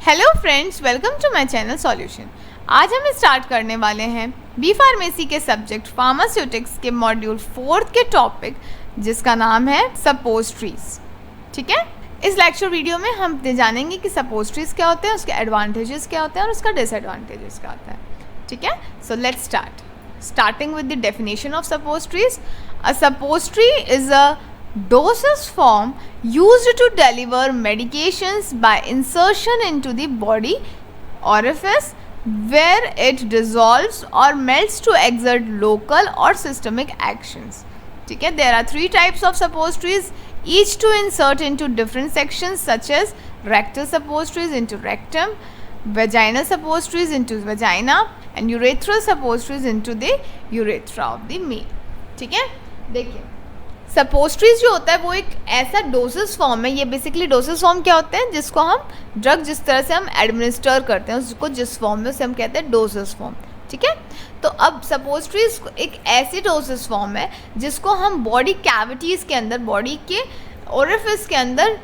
Hello friends, welcome to my channel solution. आज हम start करने वाले हैं बी फार्मेसी के सब्जेक्ट फार्मास्यूटिक्स के मॉड्यूल 4 के टॉपिक जिसका नाम है सपोजिटरीज। ठीक है, इस लेक्चर वीडियो में हम जानेंगे कि सपोजिटरीज क्या होते हैं, उसके एडवांटेजेस क्या होते हैं और उसका डिसएडवांटेजेस क्या होता है। ठीक है, so let's starting with the definition of suppositories. A suppository is a dosage form used to deliver medications by insertion into the body orifice where it dissolves or melts to exert local or systemic actions. ठीक है, there are 3 types of suppositories, each to insert into different sections such as rectal suppositories into rectum, vaginal suppositories into vagina and urethral suppositories into the urethra of the male. ठीक है, देखिए suppositories जो होता है वो एक ऐसा doses form है। ये बेसिकली डोसेस फॉर्म क्या होते हैं, जिसको हम ड्रग जिस तरह से हम एडमिनिस्टर करते हैं उसको जिस फॉर्म में उसे हम कहते हैं डोसेस फॉर्म। ठीक है, तो अब सपोजिटरीज एक ऐसी डोसेस फॉर्म है जिसको हम बॉडी कैविटीज़ के अंदर, बॉडी के ओरिफिस के अंदर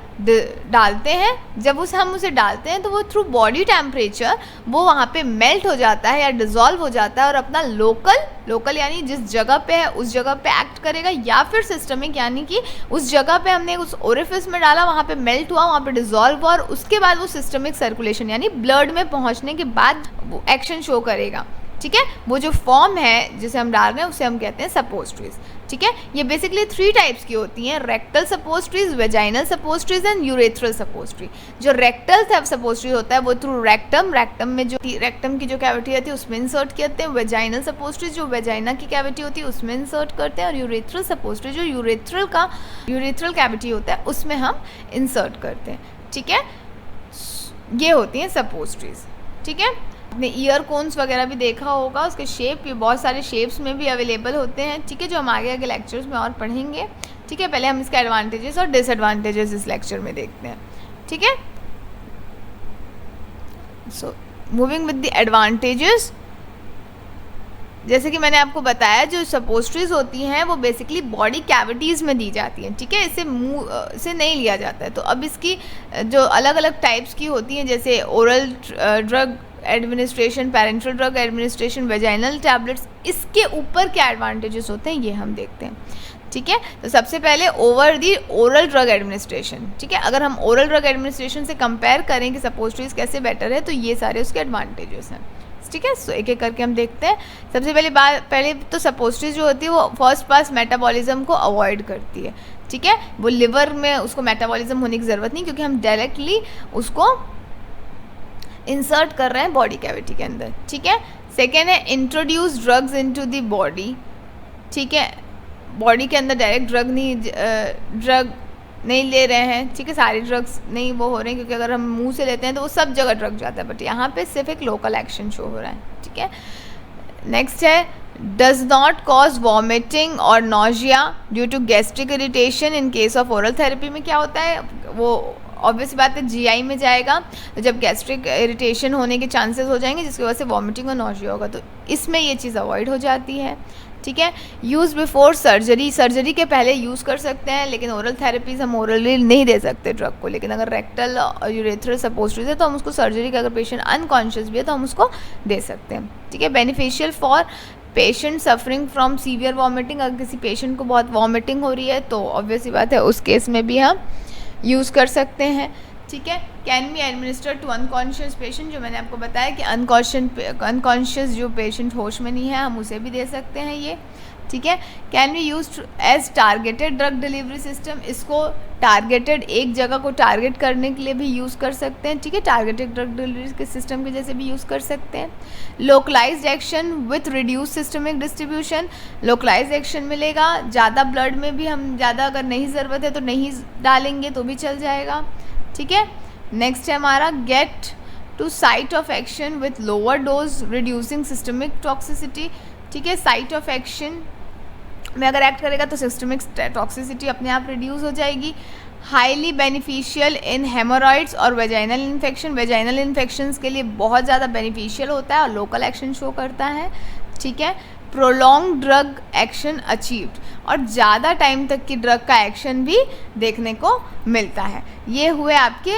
डालते हैं। जब हम उसे डालते हैं तो वो थ्रू बॉडी टेम्परेचर वो वहाँ पे मेल्ट हो जाता है या डिज़ोल्व हो जाता है और अपना लोकल यानी जिस जगह पे है उस जगह पे एक्ट करेगा, या फिर सिस्टमिक यानी कि उस जगह पे हमने उस ओरिफिस में डाला, वहाँ पे मेल्ट हुआ, वहाँ पे डिज़ोल्व हुआ और उसके बाद वो सिस्टमिक सर्कुलेशन यानी ब्लड में पहुँचने के बाद वो एक्शन शो करेगा। ठीक है, वो जो फॉर्म है जिसे हम डाल रहे हैं उसे हम कहते हैं सपोजिटरीज। ठीक है, ये बेसिकली 3 टाइप्स की होती हैं, rectal suppositories, vaginal suppositories and urethral suppository. जो रेक्टल सपोजिटरी होता है वो थ्रू रेक्टम में जो रेक्टम की जो कैविटी होती है उसमें इंसर्ट करते हैं। वेजाइनल सपोजिटरीज जो वेजाइना की कैविटी होती है उसमें इंसर्ट करते हैं और यूरेथ्रल सपोजिटरी जो यूरेथ्रल कैविटी होता है उसमें हम इंसर्ट करते हैं। ठीक है, ये होती हैं सपोजिटरीज। ठीक है, आपने ईयर कोन्स वगैरह भी देखा होगा, उसके शेप ये बहुत सारे शेप्स में भी अवेलेबल होते हैं। ठीक है, जो हम आगे लेक्चर्स में और पढ़ेंगे। ठीक है, पहले हम इसके एडवांटेजेस और डिसएडवांटेजेस इस लेक्चर में देखते हैं। ठीक है, so moving with the advantages, जैसे कि मैंने आपको बताया जो सपोजिटरीज होती हैं वो बेसिकली बॉडी कैविटीज़ में दी जाती हैं। ठीक है, इसे मुंह से नहीं लिया जाता है। तो अब इसकी जो अलग अलग टाइप्स की होती हैं जैसे oral drug administration, parental drug administration, vaginal tablets, इसके ऊपर क्या एडवांटेजेस होते हैं ये हम देखते हैं। ठीक है, तो सबसे पहले over the oral drug administration. ठीक है, अगर हम ओरल ड्रग एडमिनिस्ट्रेशन से कंपेयर करें कि सपोजिटरीज कैसे बेटर है तो ये सारे उसके एडवांटेजेस हैं। ठीक है, सो एक एक करके हम देखते हैं। सबसे पहले तो सपोजिटरीज जो होती है वो फर्स्ट पास मेटाबॉलिज्म को अवॉइड करती है। ठीक है, वो लिवर में उसको मेटाबॉलिज्म होने की ज़रूरत नहीं क्योंकि हम डायरेक्टली उसको इंसर्ट कर रहे हैं बॉडी कैविटी के अंदर। ठीक है, सेकेंड है introduce drugs into the body. ठीक है, बॉडी के अंदर डायरेक्ट ड्रग नहीं ले रहे हैं। ठीक है, सारी ड्रग्स नहीं वो हो रहे हैं क्योंकि अगर हम मुंह से लेते हैं तो वो सब जगह ड्रग जाता है, बट यहाँ पे सिर्फ एक लोकल एक्शन शो हो रहा है। ठीक है, नेक्स्ट है डज नॉट कॉज वॉमिटिंग और nausea due to gastric irritation in case of oral therapy में क्या होता है, वो ऑब्वियस बात है जीआई में जाएगा, तो जब गैस्ट्रिक इरिटेशन होने के चांसेस हो जाएंगे जिसकी वजह से वॉमिटिंग और नॉजिया होगा, तो इसमें ये चीज़ अवॉइड हो जाती है। ठीक है, यूज़ बिफोर सर्जरी के पहले यूज़ कर सकते हैं, लेकिन ओरल थेरेपीज हम ओरली नहीं दे सकते ड्रग को। लेकिन अगर रेक्टल और यूरेथ्रल सपोजिटरीज है तो हम उसको सर्जरी का, अगर पेशेंट अनकॉन्शियस भी है तो हम उसको दे सकते हैं। ठीक है, beneficial for patient suffering from severe vomiting, अगर किसी पेशेंट को बहुत वॉमिटिंग हो रही है तो ऑब्वियस ही बात है उस केस में भी हम यूज़ कर सकते हैं। ठीक है, can be administered to unconscious patient, जो मैंने आपको बताया कि अनकॉन्शियस जो पेशेंट होश में नहीं है हम उसे भी दे सकते हैं ये। ठीक है, can be use as targeted drug delivery system, इसको टारगेटेड एक जगह को टारगेट करने के लिए भी यूज़ कर सकते हैं। ठीक है, टारगेटेड ड्रग डिलीवरी के सिस्टम के जैसे भी यूज़ कर सकते हैं। Localized action with reduce systemic distribution, localized action मिलेगा, ज़्यादा ब्लड में भी हम ज़्यादा अगर नहीं ज़रूरत है तो नहीं डालेंगे तो भी चल जाएगा। ठीक है, नेक्स्ट है हमारा get to site of action with lower dose reducing systemic toxicity. ठीक है, साइट ऑफ एक्शन में अगर एक्ट करेगा तो सिस्टमिक टॉक्सिसिटी अपने आप रिड्यूस हो जाएगी। हाईली बेनिफिशियल इन हेमोरॉइड्स और वेजाइनल इन्फेक्शन, वेजाइनल इन्फेक्शंस के लिए बहुत ज़्यादा बेनिफिशियल होता है और लोकल एक्शन शो करता है। ठीक है, प्रोलॉन्ग ड्रग एक्शन अचीव्ड, और ज़्यादा टाइम तक की ड्रग का एक्शन भी देखने को मिलता है। ये हुए आपके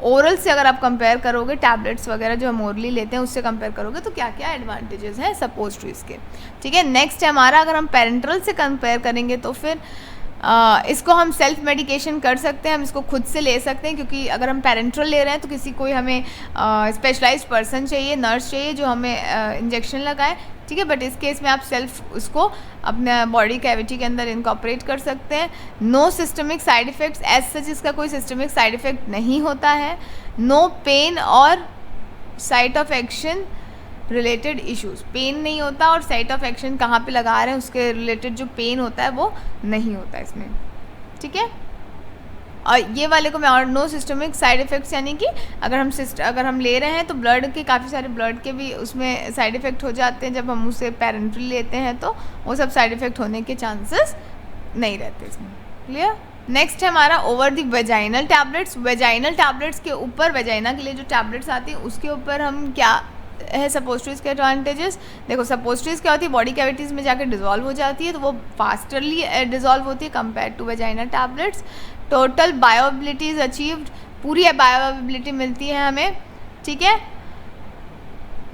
ओरल से अगर आप कंपेयर करोगे, टैबलेट्स वगैरह जो हम ओरली लेते हैं उससे कंपेयर करोगे तो क्या क्या एडवांटेजेस हैं सपोजिटरीज के, ठीक है। नेक्स्ट है हमारा, अगर हम पेरेंटल से कंपेयर करेंगे तो फिर इसको हम सेल्फ मेडिकेशन कर सकते हैं, हम इसको खुद से ले सकते हैं, क्योंकि अगर हम पेरेंट्रल ले रहे हैं तो किसी कोई हमें स्पेशलाइज्ड पर्सन चाहिए, नर्स चाहिए जो हमें इंजेक्शन लगाए, ठीक है। बट इस केस में आप सेल्फ उसको अपने बॉडी कैविटी के अंदर इनकॉपरेट कर सकते हैं। No systemic side effects, as such इसका कोई सिस्टमिक साइड इफ़ेक्ट नहीं होता है। नो पेन और site of action related issues, pain नहीं होता और साइट ऑफ एक्शन कहाँ पे लगा रहे हैं उसके रिलेटेड जो पेन होता है वो नहीं होता इसमें, ठीक है। और ये वाले को मैं, और नो सिस्टमिक साइड इफ़ेक्ट्स, यानी कि अगर हम ले रहे हैं तो ब्लड के काफ़ी सारे ब्लड के भी उसमें साइड इफ़ेक्ट हो जाते हैं, जब हम उसे पेरेंटली लेते हैं तो वो सब साइड इफ़ेक्ट होने के चांसेस नहीं रहते इसमें, क्लियर। नेक्स्ट है हमारा over the vaginal tablets. Vaginal tablets के ऊपर, वेजाइना के लिए जो टैबलेट्स आती हैं उसके ऊपर हम क्या है सपोजिटरीज के एडवांटेजेस। देखो सपोजिटरीज क्या होती है, बॉडी कैविटीज़ में जाकर डिजॉल्व हो जाती है, तो वो फास्टरली डिजॉल्व होती है compare to vaginal tablets. Total bioavailability is achieved, पूरी बायोएबिलिटी मिलती है हमें, ठीक है।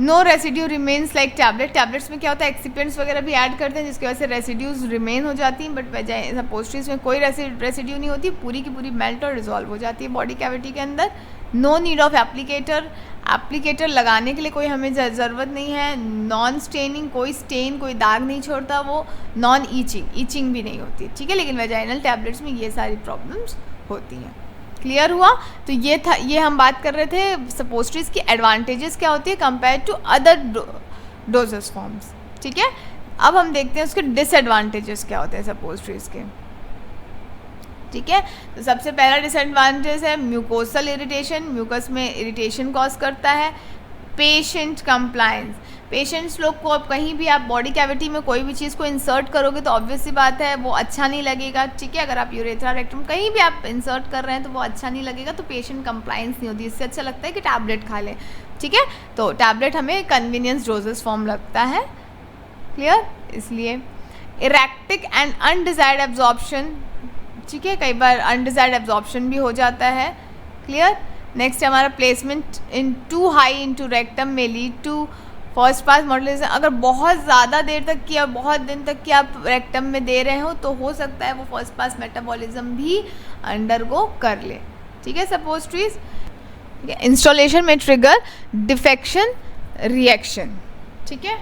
No residue remains like tablet, tablets में क्या होता है एक्सिपेंट्स वगैरह भी ऐड करते हैं जिसकी वजह से रेसिड्यूज रिमेन हो जाती हैं, बट सपोजिटरीज में कोई रेसिड्यू नहीं होती, पूरी की पूरी मेल्ट और डिजॉल्व हो जाती है बॉडी कैविटी के अंदर। नो नीड ऑफ एप्लीकेटर लगाने के लिए कोई हमें ज़रूरत नहीं है। नॉन स्टेनिंग, कोई स्टेन, कोई दाग नहीं छोड़ता वो। नॉन ईचिंग भी नहीं होती, ठीक है। लेकिन वेजाइनल टैबलेट्स में ये सारी प्रॉब्लम्स होती हैं, क्लियर हुआ। तो ये हम बात कर रहे थे सपोजिटरीज की एडवांटेजेस क्या होती है compare to other doses forms, ठीक है। अब हम देखते हैं उसके डिसएडवांटेजेस क्या होते हैं सपोजिटरीज के, ठीक है। तो सबसे पहला डिसएडवांटेज है म्यूकोसल इरिटेशन, म्यूकस में इरिटेशन कॉज करता है। पेशेंट कंप्लायंस, पेशेंट्स लोग को अब कहीं भी आप बॉडी कैविटी में कोई भी चीज़ को इंसर्ट करोगे तो ऑब्वियस सी बात है वो अच्छा नहीं लगेगा, ठीक है। अगर आप यूरेथ्रा रेक्टम कहीं भी आप इंसर्ट कर रहे हैं तो वो अच्छा नहीं लगेगा, तो पेशेंट कंप्लायंस नहीं होती, इससे अच्छा लगता है कि टैबलेट खा लें, ठीक है। तो टैबलेट हमें कन्वीनियंस डोजेस फॉर्म लगता है, क्लियर। इसलिए इरेक्टिक एंड अनडिजायर्ड एब्जॉर्प्शन, ठीक है, कई बार अनडिजायर्ड एब्जॉर्प्शन भी हो जाता है, क्लियर। नेक्स्ट हमारा placement in to high into rectum में lead to first pass modulation. अगर बहुत ज़्यादा देर तक की या बहुत दिन तक की आप रेक्टम में दे रहे हो तो हो सकता है वो फर्स्ट पास मेटाबॉलिज्म भी अंडरगो कर ले, ठीक है सपोजिटरीज, ठीक है। इंस्टॉलेशन में ट्रिगर डिफेक्शन रिएक्शन, ठीक है।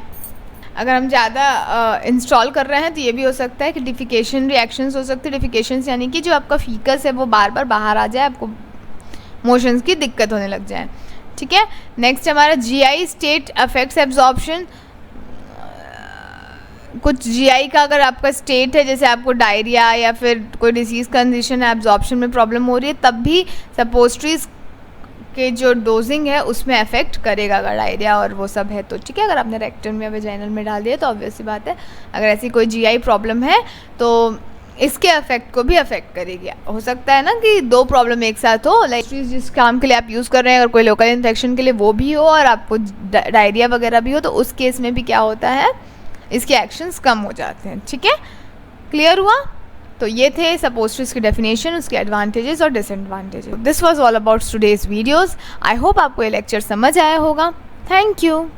अगर हम ज़्यादा इंस्टॉल कर रहे हैं तो ये भी हो सकता है कि डिफिकेशन रिएक्शंस हो सकती है। डिफिकेशंस यानी कि जो आपका फीकस है वो बार बार बाहर आ जाए, आपको मोशंस की दिक्कत होने लग जाए, ठीक है। नेक्स्ट हमारा जीआई स्टेट अफेक्ट्स एब्जॉर्प्शन। कुछ जीआई का अगर आपका स्टेट है, जैसे आपको डायरिया या फिर कोई डिसीज़ कंडीशन है, एब्जॉर्प्शन में प्रॉब्लम हो रही है, तब भी सपोजिटरीज के जो डोजिंग है उसमें अफेक्ट करेगा अगर डायरिया और वो सब है तो, ठीक है। अगर आपने रेक्टम या वेजाइनल में डाल दिया तो ऑब्वियस सी बात है अगर ऐसी कोई जीआई प्रॉब्लम है तो इसके अफेक्ट को भी अफेक्ट करेगी। हो सकता है ना कि दो प्रॉब्लम एक साथ हो, लाइक जिस काम के लिए आप यूज़ कर रहे हैं अगर कोई लोकल इन्फेक्शन के लिए वो भी हो और आपको डायरिया वगैरह भी हो, तो उस केस में भी क्या होता है, इसके एक्शंस कम हो जाते हैं, ठीक है। क्लियर हुआ। तो ये थे सपोजिटरीज की डेफिनेशन, उसके एडवांटेजेस और disadvantages. This was all about today's videos. I hope आपको ये लेक्चर समझ आया होगा। Thank you.